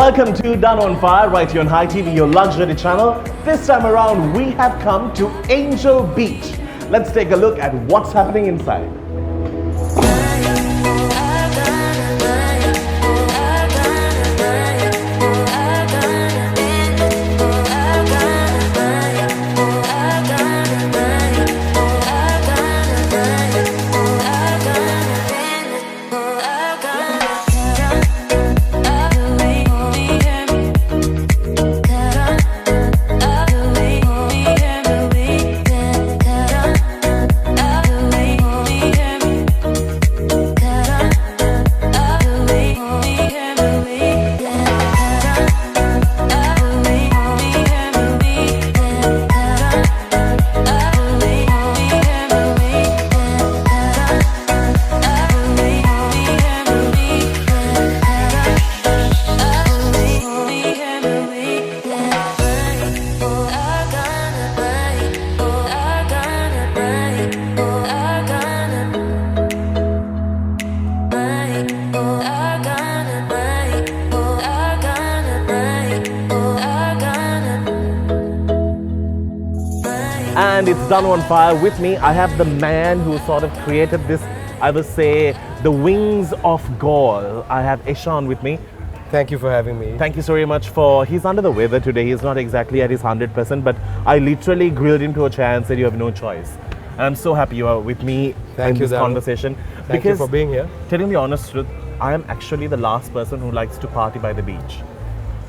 Welcome to Danu on Fire, right here on High TV, your luxury channel. This time around, we have come to Angel Beach. Let's take a look at what's happening inside. And it's Danu on Fire. With me, I have the man who sort of created this, I would say, the wings of gall. I have Eshana with me. Thank you for having me. Thank you so very much for, he's under the weather today. He's not exactly at his 100%, but I literally grilled him to a chair and said, you have no choice. And I'm so happy you are with me in this conversation. Thank you for being here. Telling the honest truth, I am actually the last person who likes to party by the beach.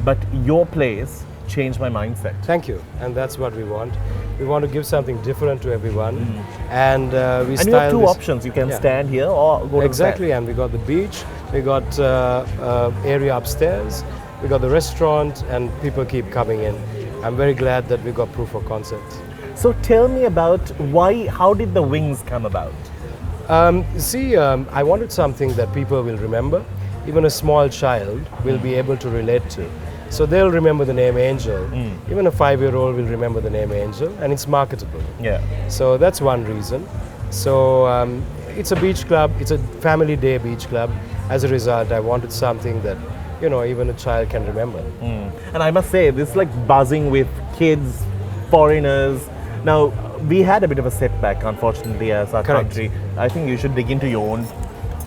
But your place changed my mindset. Thank you. And that's what we want. We want to give something different to everyone. And we and you have two options. You can stand here or go to Exactly. And we got the beach, we got area upstairs, we got the restaurant, and people keep coming in. I'm very glad that we got proof of concept. So tell me about how did the wings come about? I wanted something that people will remember. Even a small child will be able to relate to. So they'll remember the name Angel. Even a 5-year-old will remember the name Angel, and it's marketable. Yeah. So that's one reason. So it's a beach club. It's a family day beach club. As a result, I wanted something that, even a child can remember. And I must say, this is like buzzing with kids, foreigners. Now, we had a bit of a setback, unfortunately, as our country. I think you should dig into your own food.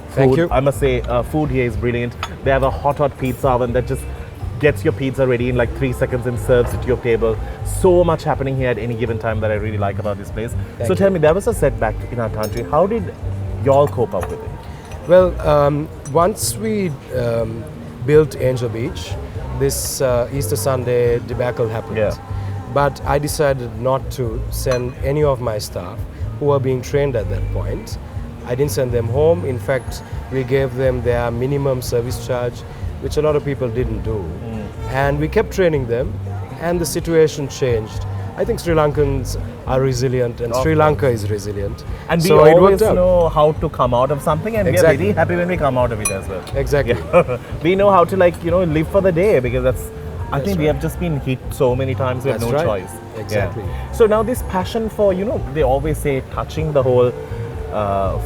Thank you. I must say, food here is brilliant. They have a hot pizza oven that just gets your pizza ready in like 3 seconds and serves it to your table. So much happening here at any given time that I really like about this place. So tell me, there was a setback in our country. How did y'all cope up with it? Well, once we built Angel Beach, this Easter Sunday debacle happened. Yeah. But I decided not to send any of my staff who were being trained at that point. I didn't send them home. In fact, we gave them their minimum service charge, which a lot of people didn't do. And we kept training them, and the situation changed. I think Sri Lankans are resilient, and Sri Lanka is resilient. And we so always know how to come out of something, and we are very happy when we come out of it as well. Exactly. Yeah. We know how to live for the day, because I think we have just been hit so many times we have no choice. Exactly. Yeah. So now this passion for, they always say touching the whole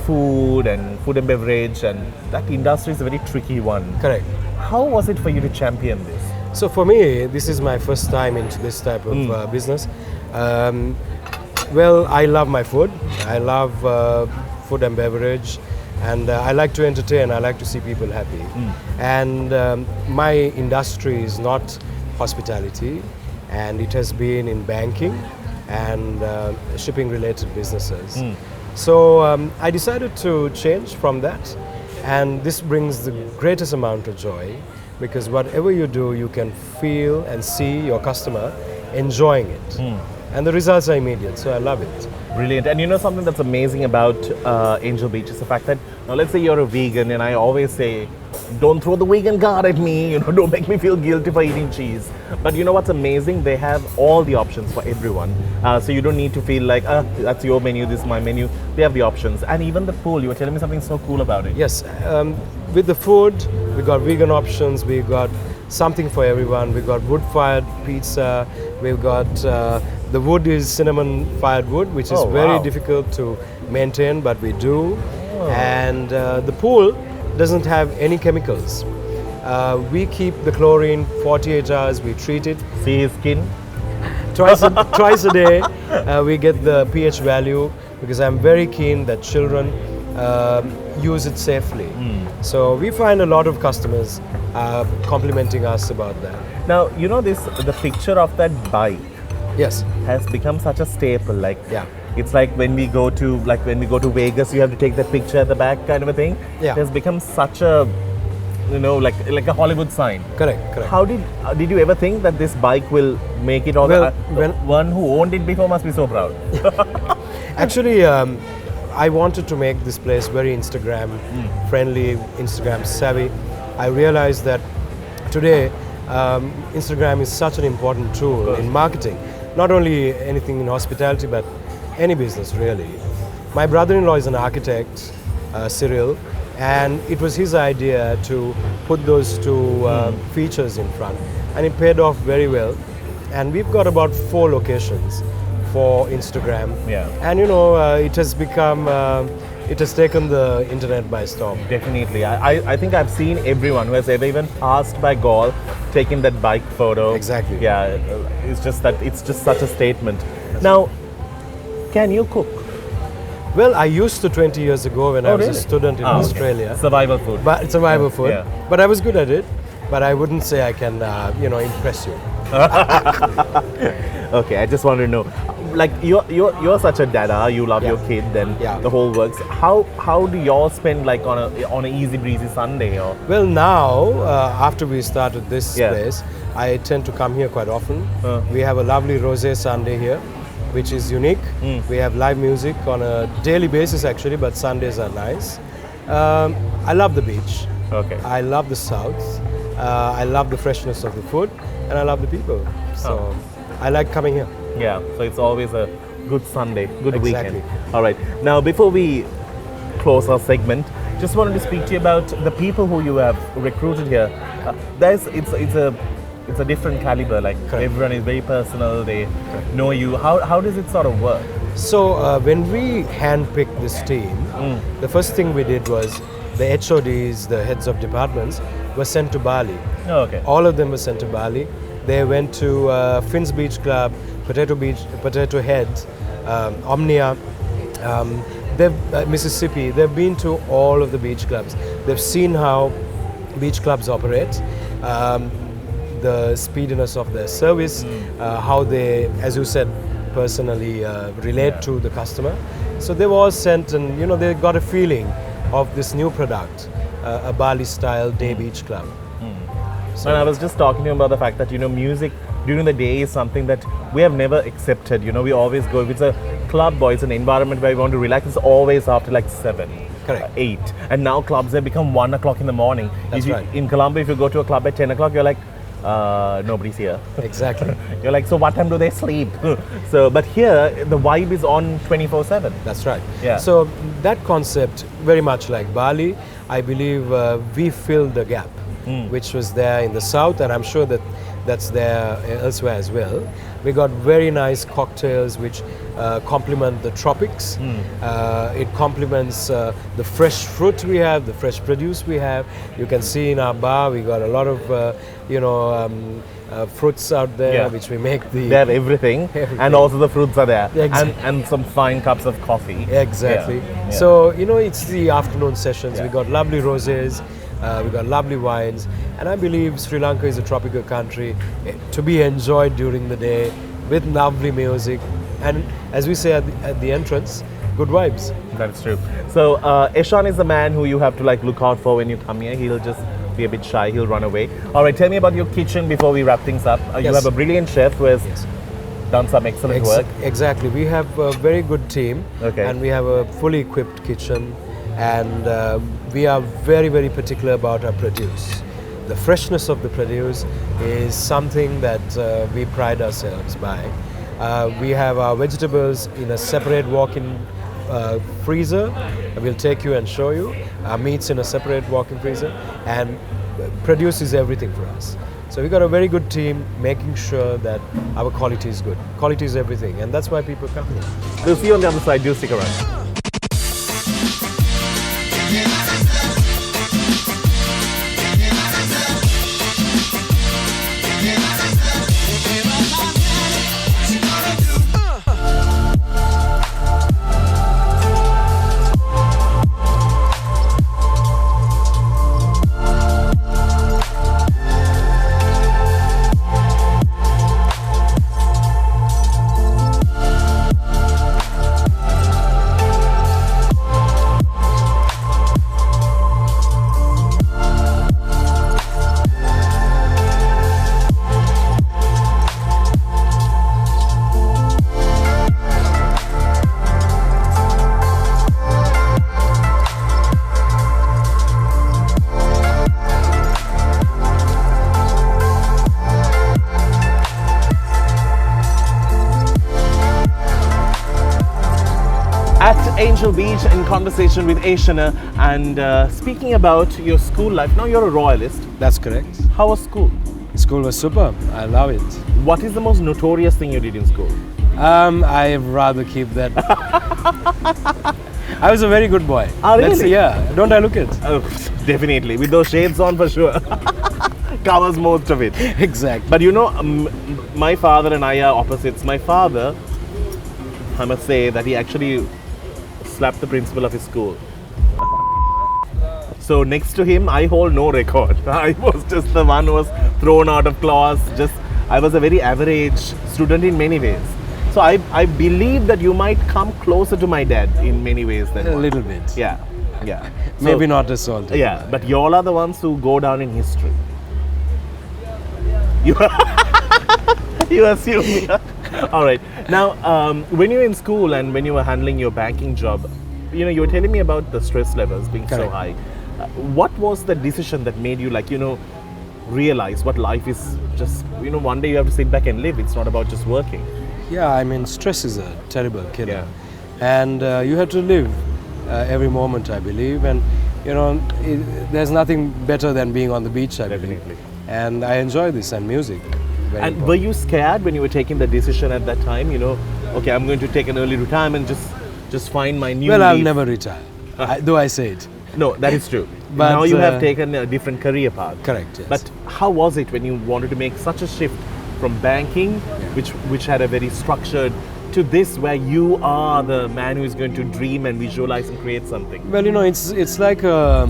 food and beverage, and that industry is a very tricky one. Correct. How was it for you to champion this? So for me, this is my first time into this type of business. Well, I love my food. I love food and beverage, and I like to entertain. I like to see people happy. And my industry is not hospitality, and it has been in banking and shipping related businesses. So I decided to change from that, and this brings the greatest amount of joy, because whatever you do, you can feel and see your customer enjoying it. And the results are immediate, so I love it. Brilliant. And something that's amazing about Angel Beach is the fact that, now let's say you're a vegan, and I always say, don't throw the vegan card at me, don't make me feel guilty for eating cheese. But what's amazing? They have all the options for everyone. So you don't need to feel like, that's your menu, this is my menu. They have the options. And even the pool, you were telling me something so cool about it. Yes. With the food, we got vegan options, we got something for everyone. We got wood-fired pizza, we've got the wood is cinnamon-fired wood, which is very difficult to maintain, but we do. And the pool doesn't have any chemicals. We keep the chlorine 48 hours, we treat it. See his skin? Twice a day we get the pH value, because I'm very keen that children use it safely. So we find a lot of customers complimenting us about that. Now, you know the picture of that bike Yes. has become such a staple. Like, Yeah. it's like when we go to Vegas, you have to take that picture at the back, kind of a thing. Yeah. It has become such a, like a Hollywood sign. Correct. How did you ever think that this bike will make it? All Well, the one who owned it before must be so proud. Actually, I wanted to make this place very Instagram friendly, Instagram savvy. I realized that today Instagram is such an important tool in marketing, not only anything in hospitality, but any business really. My brother-in-law is an architect, Cyril, and it was his idea to put those two features in front, and it paid off very well. And we've got about 4 locations for Instagram. Yeah. And it has become, it has taken the internet by storm. Definitely. I think I've seen everyone who has ever even passed by Gaul taking that bike photo. Exactly. Yeah, it's just such a statement. Now, can you cook? Well, I used to 20 years ago when I was really? a student in Australia. Survival food. But it's survival food. Yeah. But I was good at it. But I wouldn't say I can, impress you. Okay, I just want to know, like you're such a dada, you love your kid, and the whole works. How do y'all spend like on a easy breezy Sunday or? Well, now after we started this place, I tend to come here quite often. We have a lovely rosé Sunday here, which is unique. We have live music on a daily basis actually, but Sundays are nice. I love the beach. Okay. I love the south. I love the freshness of the food, and I love the people. So I like coming here. Yeah, so it's always a good Sunday, good Exactly. weekend. All right. Now, before we close our segment, just wanted to speak to you about the people who you have recruited here. It's a different caliber. Like everyone is very personal. They know you. How does it sort of work? So when we handpicked this team, the first thing we did was the HODs, the heads of departments, were sent to Bali. Oh, okay. All of them were sent to Bali. They went to Finn's Beach Club, Potato Head, Omnia, Mississippi. They've been to all of the beach clubs. They've seen how beach clubs operate, the speediness of their service, how they, as you said, personally relate to the customer. So they've all sent, and they got a feeling of this new product, a Bali-style day beach club. So, and I was just talking to you about the fact that music during the day is something that we have never accepted. We always go, if it's a club or it's an environment where we want to relax, it's always after like 7, Correct. 8. And now clubs have become 1 o'clock in the morning. That's right. In Colombo, if you go to a club at 10 o'clock, you're like, nobody's here. Exactly. You're like, so what time do they sleep? But here, the vibe is on 24/7. That's right. Yeah. So that concept, very much like Bali, I believe we filled the gap, which was there in the south, and I'm sure that that's there elsewhere as well. We got very nice cocktails which complement the tropics. It complements the fresh fruit we have, the fresh produce we have. You can see in our bar we got a lot of fruits out there, which we make the. They have everything, and also the fruits are there, Exactly. and some fine cups of coffee. Exactly. Yeah. So it's the afternoon sessions. We got lovely rosés. We got lovely wines, and I believe Sri Lanka is a tropical country to be enjoyed during the day with lovely music, and as we say at the entrance, good vibes. That's true. So Eshan is the man who you have to look out for when you come here. He'll just be a bit shy. He'll run away. All right, tell me about your kitchen before we wrap things up. You have a brilliant chef who has done some excellent work. Exactly. We have a very good team, and we have a fully equipped kitchen, and we are very, very particular about our produce. The freshness of the produce is something that we pride ourselves by. We have our vegetables in a separate walk-in freezer. We'll take you and show you. Our meats in a separate walk-in freezer, and produce is everything for us. So we got a very good team making sure that our quality is good. Quality is everything, and that's why people come here. We'll see you on the other side. Do stick around. Angel Beach in conversation with Eshana. And speaking about your school life, now you're a royalist. That's correct. How was school? School was super. I love it. What is the most notorious thing you did in school? I rather keep that. I was a very good boy. Oh, really? Yeah. Don't I look it? Oh, definitely. With those shades on for sure. Covers most of it. Exactly. But you know, my father and I are opposites. My father, I must say that he actually slapped the principal of his school. So next to him, I hold no record. I was just the one who was thrown out of class. I was a very average student in many ways. So I believe that you might come closer to my dad in many ways than A one. little bit. Yeah, yeah. So, Maybe not as salty. Yeah, but you all are the ones who go down in history. You, you assume. Yeah. All right. Now, when you were in school and when you were handling your banking job, you know, you were telling me about the stress levels being so Correct. high. What was the decision that made you, like, you know, realize what life is? Just, you know, one day you have to sit back and live. It's not about just working. Yeah, I mean, stress is a terrible killer. Yeah. And you have to live every moment, I believe. And, you know, there's nothing better than being on the beach, I believe. Definitely. And I enjoy this and music. Very And important. were you scared when you were taking the decision at that time? You know, okay, I'm going to take an early retirement, just find my new Well, I'll leaf. never retire, though I say it. No, that is true. But, now you have taken a different career path. Correct, yes. But how was it when you wanted to make such a shift from banking, which had a very structured, to this where you are the man who is going to dream and visualize and create something? Well, you know, it's like a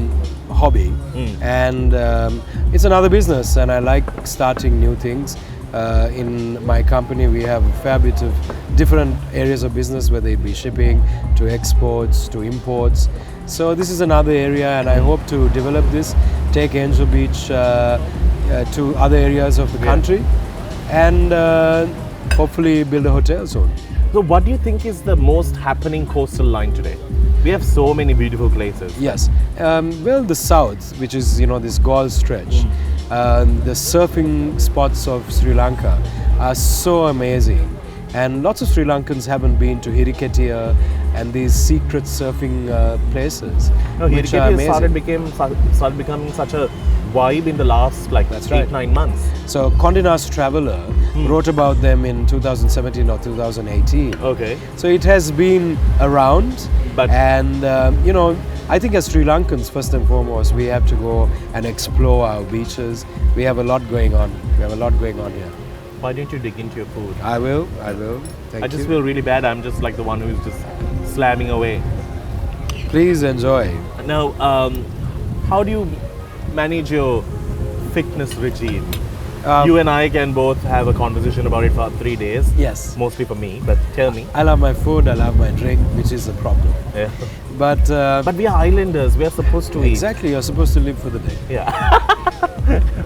hobby, and it's another business, and I like starting new things. In my company, we have a fair bit of different areas of business, whether it be shipping, to exports, to imports. So this is another area, and I hope to develop this, take Angel Beach to other areas of the country, and hopefully build a hotel soon. So what do you think is the most happening coastal line today? We have so many beautiful places. Yes. Well, the south, which is, you know, this Galle stretch, the surfing spots of Sri Lanka are so amazing. And lots of Sri Lankans haven't been to Hiriketiya and these secret surfing places, No, which are Hiriketiya amazing. started becoming such a vibe in the last That's 8, right. 9 months. So Condé Nast Traveler wrote about them in 2017 or 2018. Okay. So it has been around, But- and you know, I think as Sri Lankans, first and foremost, we have to go and explore our beaches. We have a lot going on. We have a lot going on here. Why don't you dig into your food? I will. Thank I just you. feel really bad. I'm just like the one who's just slamming away. Please enjoy. Now, how do you manage your fitness regime? You and I can both have a conversation about it for 3 days. Yes. Mostly for me, but tell me. I love my food. I love my drink, which is a problem. Yeah. But, But we are islanders. We are supposed to eat. exactly, you're supposed to live for the day. Yeah.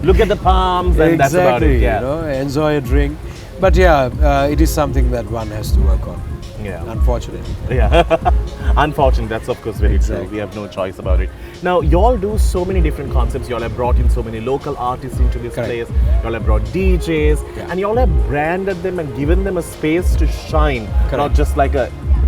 Look at the palms and that's about it. Yeah. You know, enjoy a drink. But yeah, it is something that one has to work on. Yeah. Unfortunately. Yeah. Unfortunately, that's of course very Exactly. true. We have no choice about it. Now, y'all do so many different concepts. Y'all have brought in so many local artists into this Correct. place. Y'all have brought DJs, Yeah. and y'all have branded them and given them a space to shine. Not Correct. just like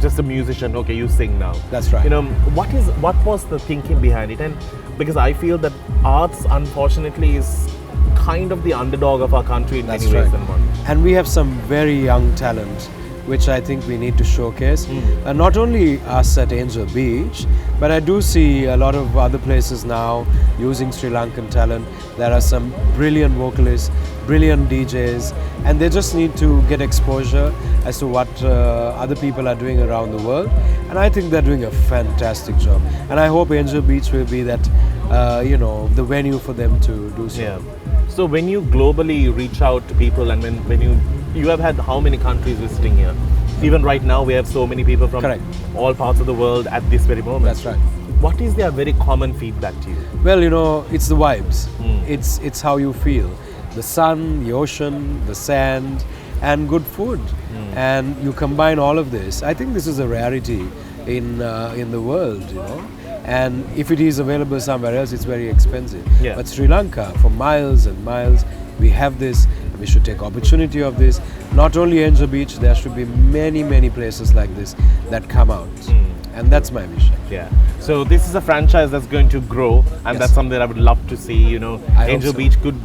just a musician. Okay, you sing now. That's right. You know, what was the thinking behind it? And because I feel that arts, unfortunately, is kind of the underdog of our country in That's many ways right. than one. And we have some very young talent, which I think we need to showcase. Not only us at Angel Beach, but I do see a lot of other places now using Sri Lankan talent. There are some brilliant vocalists, brilliant DJs, and they just need to get exposure as to what other people are doing around the world. And I think they're doing a fantastic job. And I hope Angel Beach will be that, you know, the venue for them to do so. Yeah. So when you globally reach out to people, and when you have had how many countries visiting here? Even right now, we have so many people from Correct. all parts of the world at this very moment. That's right. What is their very common feedback to you? Well, you know, it's the vibes. It's how you feel. The sun, the ocean, the sand, and good food. And you combine all of this. I think this is a rarity in the world, you know. And if it is available somewhere else, it's very expensive. Yeah. But Sri Lanka, for miles and miles, we have this. We should take opportunity of this. Not only Angel Beach, there should be many, many places like this that come out. And that's my vision. Yeah. So this is a franchise that's going to grow, and Yes. that's something that I would love to see. You know, I hope Angel so. Beach could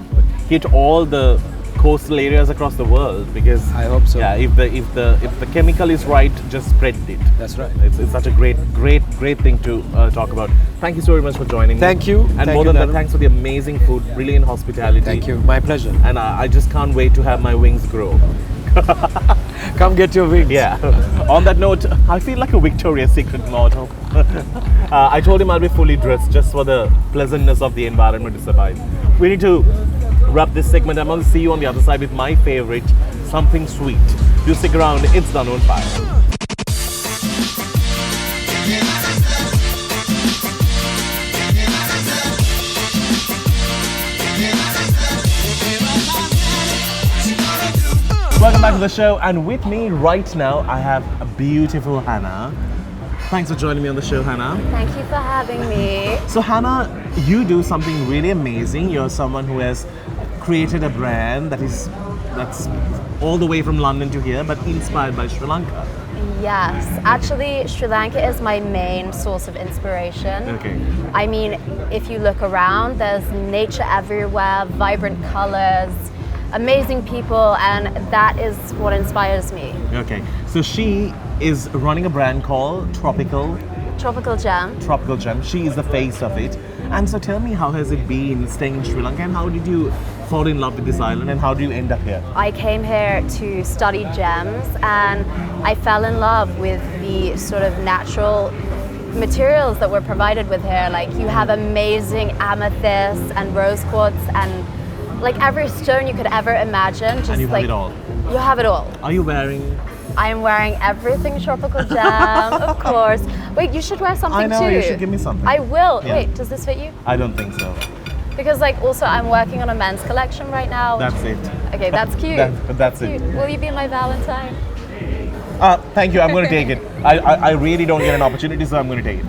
hit all the coastal areas across the world because I hope so. Yeah, if the chemical is right, just spread it. That's right. It's such a great thing to talk about. Thank you so very much for joining me. Thank you. And Thank more you, than that, Danu. thanks for the amazing food, brilliant hospitality. Thank you. My pleasure. And I just can't wait to have my wings grow. Come get your wings. Yeah. On that note, I feel like a Victoria's Secret model. I told him I'll be fully dressed just for the pleasantness of the environment to survive. We need to wrap this segment. I'm going to see you on the other side with my favorite, something sweet. Do stick around. It's Danu on Fire. Welcome back to the show, and with me right now I have a beautiful Hannah. Thanks for joining me on the show, Hannah. Thank you for having me. So Hannah, you do something really amazing. You're someone who has created a brand that's all the way from London to here, but inspired by Sri Lanka. Yes, actually, Sri Lanka is my main source of inspiration. Okay. I mean, if you look around, there's nature everywhere, vibrant colors, amazing people, and that is what inspires me. Okay. So she is running a brand called Tropical Tropical Gem. She is the face of it. And so tell me, how has it been staying in Sri Lanka, and how did you fall in love with this island, and how do you end up here? I came here to study gems, and I fell in love with the sort of natural materials that were provided with here. Like, you have amazing amethyst and rose quartz and like every stone you could ever imagine. Just And you have like it all. You have it all. Are you wearing? I am wearing everything Tropical Gem, of course. Wait, you should wear something I know, too. you should give me something. I will. Yeah. Wait, does this fit you? I don't think so. Because like also I'm working on a men's collection right now. That's it. Okay, that's cute. That's it. Cute. Will you be my Valentine? Thank you. I'm going to take it. I really don't get an opportunity, so I'm going to take it.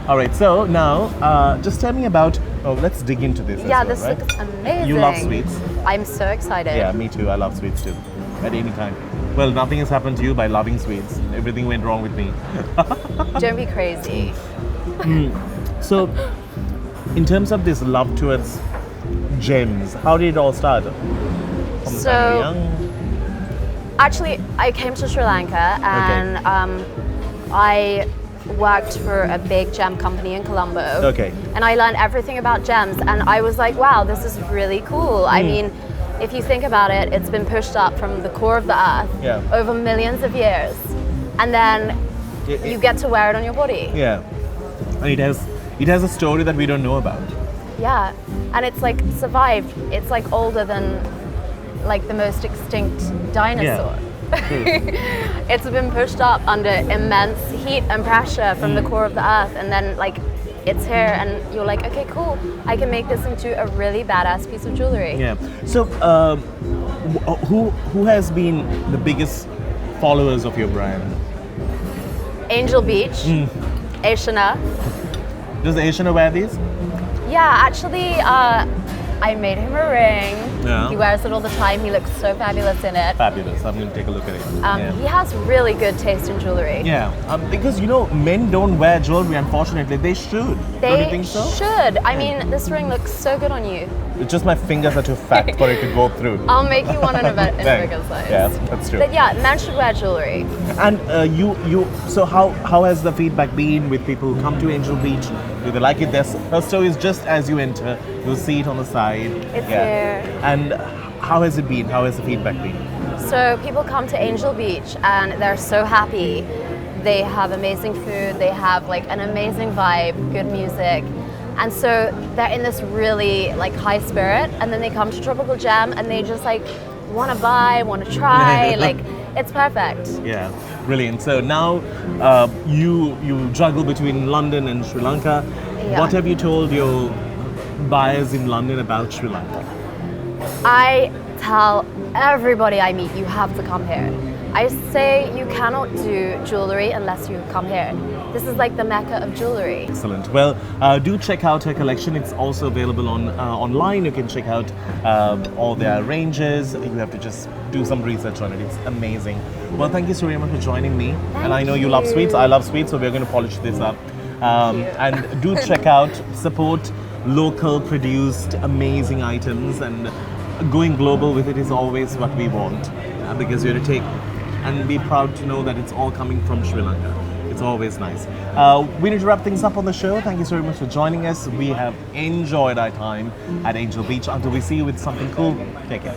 All right. So now, just tell me about. Oh, let's dig into this. Yeah, as well, this right? looks amazing. You love sweets. I'm so excited. Yeah, me too. I love sweets too. At any time. Well, nothing has happened to you by loving sweets. Everything went wrong with me. Don't be crazy. So, in terms of this love towards gems, how did it all start? From the time you were young? Actually, I came to Sri Lanka and I worked for a big gem company in Colombo. Okay. And I learned everything about gems, and I was like, wow, this is really cool. I mean, if you think about it, it's been pushed up from the core of the earth Yeah. over millions of years. And then you get to wear it on your body. Yeah. And it has a story that we don't know about. Yeah. And it's like survived. It's like older than like the most extinct dinosaur. It's been pushed up under immense heat and pressure from the core of the earth, and then like it's here, and you're like, okay, cool, I can make this into a really badass piece of jewelry. Yeah. So, who has been the biggest followers of your brand? Angel Beach, Eshana. Does Eshana wear these? Yeah, actually, I made him a ring. Yeah. He wears it all the time. He looks so fabulous in it. Fabulous. I'm going to take a look at it. He has really good taste in jewelry. Yeah, because men don't wear jewelry. Unfortunately, they should. Don't They you think so? should. I mean, this ring looks so good on you. It's just my fingers are too fat for it to go through. I'll make you one in a Thanks. bigger size. Yeah, that's true. But yeah, men should wear jewelry. And so how has the feedback been with people who come to Angel Beach? Do they like it? Her store is just as you enter. You'll see it on the side. It's here. And how has it been? How has the feedback been? So people come to Angel Beach and they're so happy. They have amazing food. They have like an amazing vibe, good music. And so they're in this really like high spirit, and then they come to Tropical Gem and they just like want to buy, want to try. Like, it's perfect. Yeah, brilliant. So now you juggle between London and Sri Lanka. Yeah. What have you told your buyers in London about Sri Lanka? I tell everybody I meet, you have to come here. I say you cannot do jewelry unless you come here. This is like the mecca of jewelry. Excellent. Well, do check out her collection. It's also available on online. You can check out all their ranges. You have to just do some research on it. It's amazing. Well, thank you, Surya, for joining me. And I know you love sweets. I love sweets, so we're going to polish this up. And do check out, support local produced amazing items, and going global with it is always what we want, because you're to take and be proud to know that it's all coming from Sri Lanka. It's always nice. We need to wrap things up on the show. Thank you so much for joining us. We have enjoyed our time at Angel Beach. Until we see you with something cool, take care.